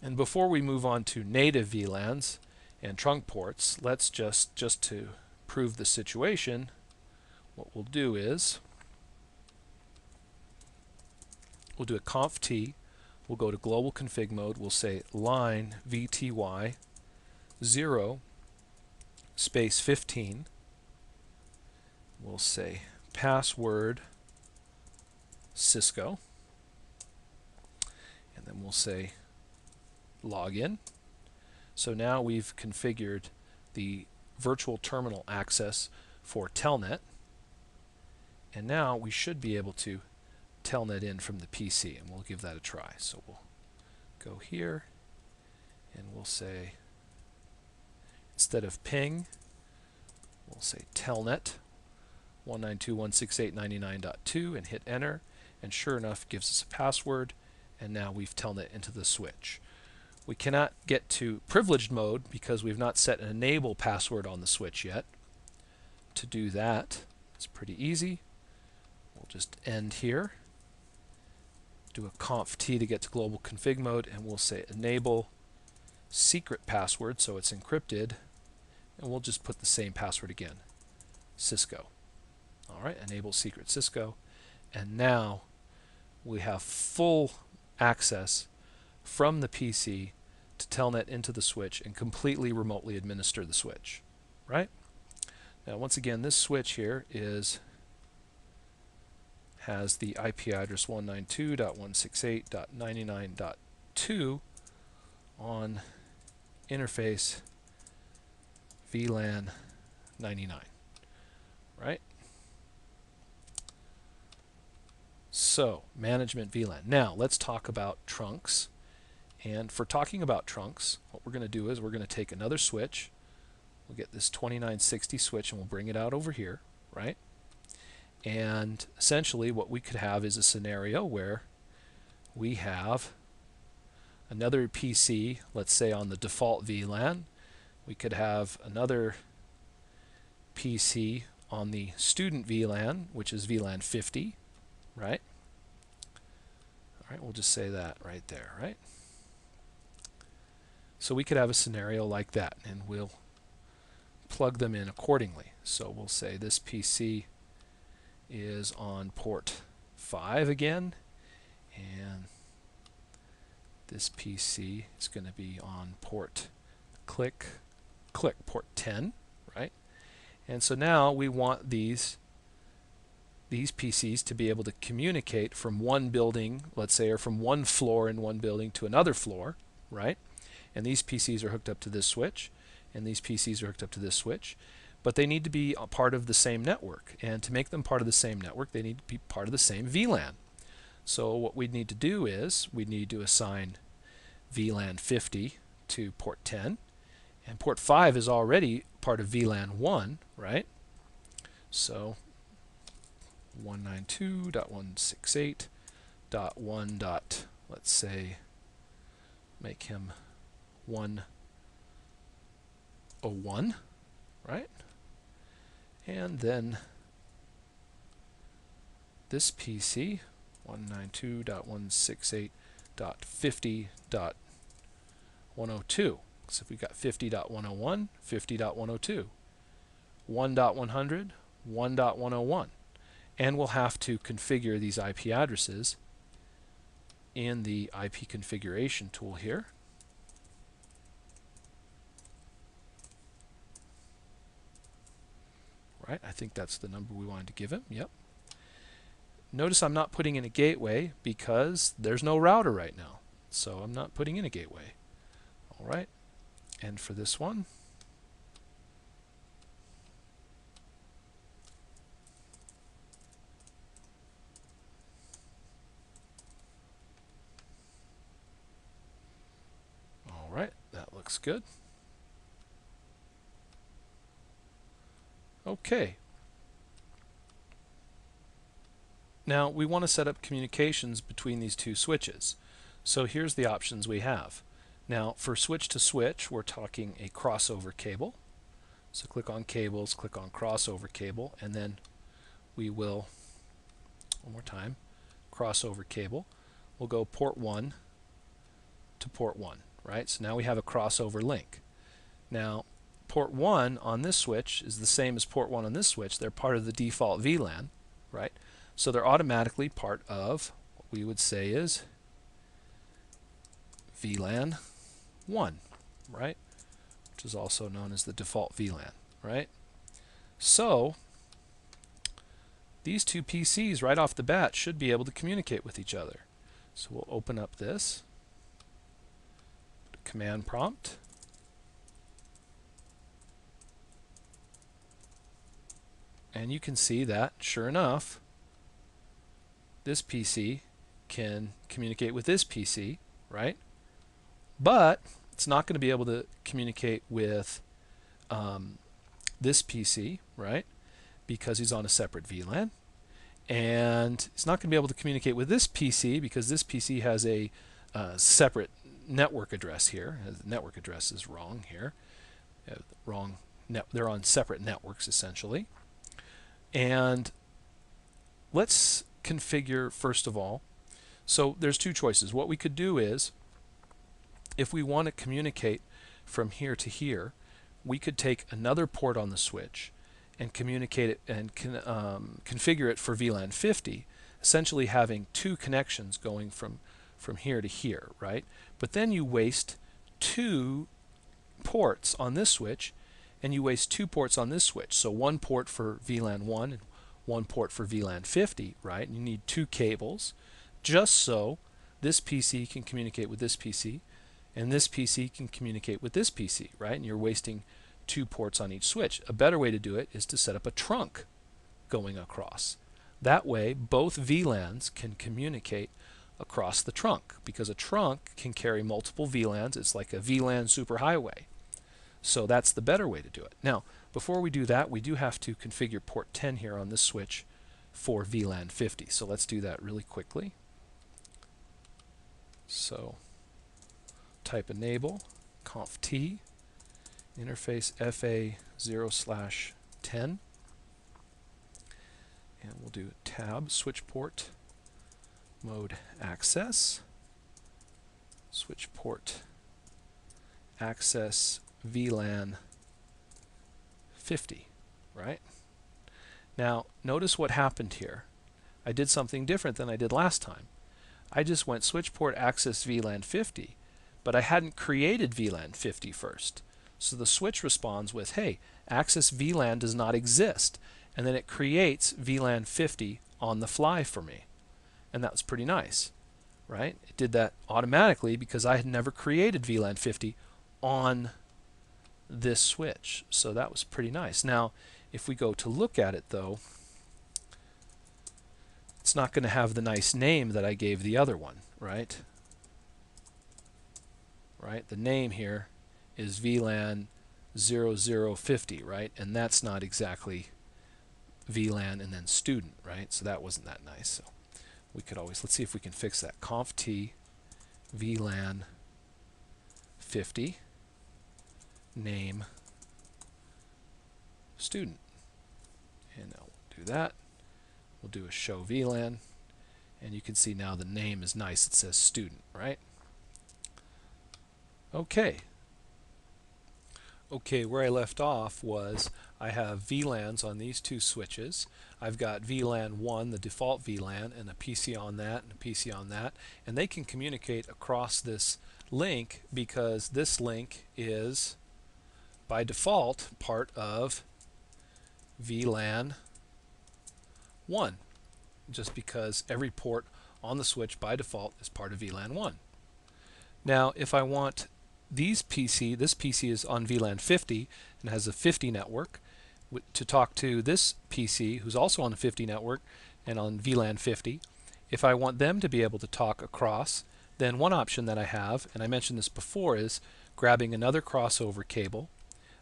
And before we move on to native VLANs and trunk ports, let's just to prove the situation, what we'll do is we'll do a conf t, we'll go to global config mode, we'll say line VTY 0 space 15, we'll say password Cisco, and then we'll say login. So now we've configured the virtual terminal access for Telnet, and now we should be able to Telnet in from the PC, and we'll give that a try. So we'll go here and we'll say, instead of ping, we'll say telnet 192.168.99.2 and hit enter, and sure enough gives us a password, and now we've telnet into the switch. We cannot get to privileged mode because we've not set an enable password on the switch yet. To do that, it's pretty easy. We'll just end here, do a conf t to get to global config mode, and we'll say enable secret password, so it's encrypted, and we'll just put the same password again, Cisco. Alright, enable secret Cisco, and now we have full access from the PC to telnet into the switch and completely remotely administer the switch. Right? Now once again, this switch here has the IP address 192.168.99.2 on interface VLAN 99. Right? So, management VLAN. Now, let's talk about trunks. And for talking about trunks, what we're going to do is we're going to take another switch. We'll get this 2960 switch and we'll bring it out over here, right? And essentially what we could have is a scenario where we have another PC, let's say on the default VLAN. We could have another PC on the student VLAN, which is VLAN 50, right? All right, we'll just say that right there, right? So we could have a scenario like that, and we'll plug them in accordingly. So we'll say this PC is on port 5 again, and this PC is going to be on port port 10, right? And so now we want these PCs to be able to communicate from one building, let's say, or from one floor in one building to another floor, right? And these PCs are hooked up to this switch, and these PCs are hooked up to this switch, but they need to be a part of the same network. And to make them part of the same network, they need to be part of the same VLAN. So what we need to do is we need to assign VLAN 50 to port 10, and port 5 is already part of VLAN 1, right? So 192.168.1. Let's say make him 101, right? And then this PC 192.168.50.102. So if we got 50.101, 50.102, 1.100, 1.101. And we'll have to configure these IP addresses in the IP configuration tool here. Right, I think that's the number we wanted to give him. Yep. Notice I'm not putting in a gateway because there's no router right now. So I'm not putting in a gateway. All right. And for this one, all right, that looks good. Okay. Now we want to set up communications between these two switches. So here's the options we have. Now for switch to switch, we're talking a crossover cable. So click on cables, click on crossover cable, and then we will, one more time, crossover cable. We'll go port 1 to port 1, right? So now we have a crossover link. Now, port 1 on this switch is the same as port 1 on this switch. They're part of the default VLAN, right? So they're automatically part of what we would say is VLAN 1, right? Which is also known as the default VLAN, right? So these two PCs right off the bat should be able to communicate with each other. So we'll open up this command prompt. And you can see that, sure enough, this PC can communicate with this PC, right? But it's not going to be able to communicate with this PC, right? Because he's on a separate VLAN. And it's not going to be able to communicate with this PC because this PC has a separate network address here. The network address is wrong here. They're on separate networks essentially. And let's configure first of all. So there's two choices. What we could do is, if we want to communicate from here to here, we could take another port on the switch and communicate it and configure it for VLAN 50, essentially having two connections going from here to here, right? But then you waste two ports on this switch and you waste two ports on this switch. So one port for VLAN 1 and one port for VLAN 50, right? And you need two cables just so this PC can communicate with this PC and this PC can communicate with this PC, right? And you're wasting two ports on each switch. A better way to do it is to set up a trunk going across. That way both VLANs can communicate across the trunk because a trunk can carry multiple VLANs. It's like a VLAN superhighway. So that's the better way to do it. Now, before we do that, we do have to configure port 10 here on this switch for VLAN 50. So let's do that really quickly. So type enable conf t interface FA0/10 and we'll do tab switch port mode access switch port access VLAN 50, right? Now notice what happened here. I did something different than I did last time. I just went switch port access VLAN 50, but I hadn't created VLAN 50 first. So the switch responds with, hey, access VLAN does not exist, and then it creates VLAN 50 on the fly for me. And that was pretty nice, right? It did that automatically because I had never created VLAN 50 on this switch. So that was pretty nice. Now, if we go to look at it though, it's not going to have the nice name that I gave the other one, right? Right? The name here is VLAN 0050, right? And that's not exactly VLAN and then student, right? So that wasn't that nice. So we could always, let's see if we can fix that. Conf t VLAN 50 name student. And now we'll do that. We'll do a show VLAN. And you can see now the name is nice. It says student, right? Okay. Okay, where I left off was I have VLANs on these two switches. I've got VLAN 1, the default VLAN, and a PC on that and a PC on that. And they can communicate across this link because this link is by default part of VLAN 1, just because every port on the switch by default is part of VLAN 1. Now if I want this PC is on VLAN 50 and has a 50 network, to talk to this PC who's also on the 50 network and on VLAN 50. If I want them to be able to talk across, then one option that I have, and I mentioned this before, is grabbing another crossover cable,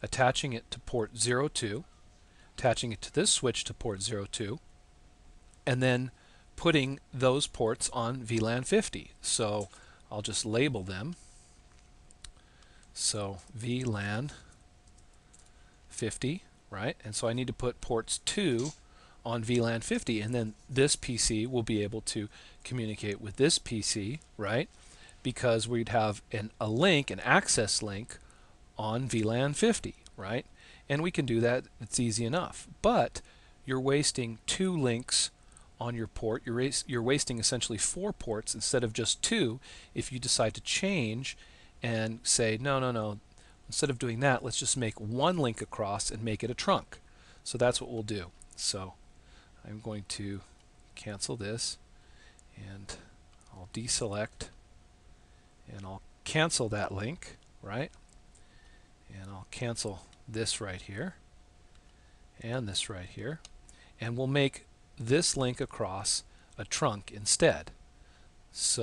attaching it to port 02, attaching it to this switch to port 02, and then putting those ports on VLAN 50. So I'll just label them. So VLAN 50, right? And so I need to put ports 2 on VLAN 50, and then this PC will be able to communicate with this PC, right? because we'd have a link, an access link on VLAN 50, right? And we can do that. It's easy enough. But you're wasting 2 links on your port. You're wasting essentially 4 ports instead of just 2 if you decide to change and say, no, no, no. Instead of doing that, let's just make 1 link across and make it a trunk. So that's what we'll do. So I'm going to cancel this, and I'll deselect, and I'll cancel that link, right? And I'll cancel this right here and this right here, and we'll make this link across a trunk instead. So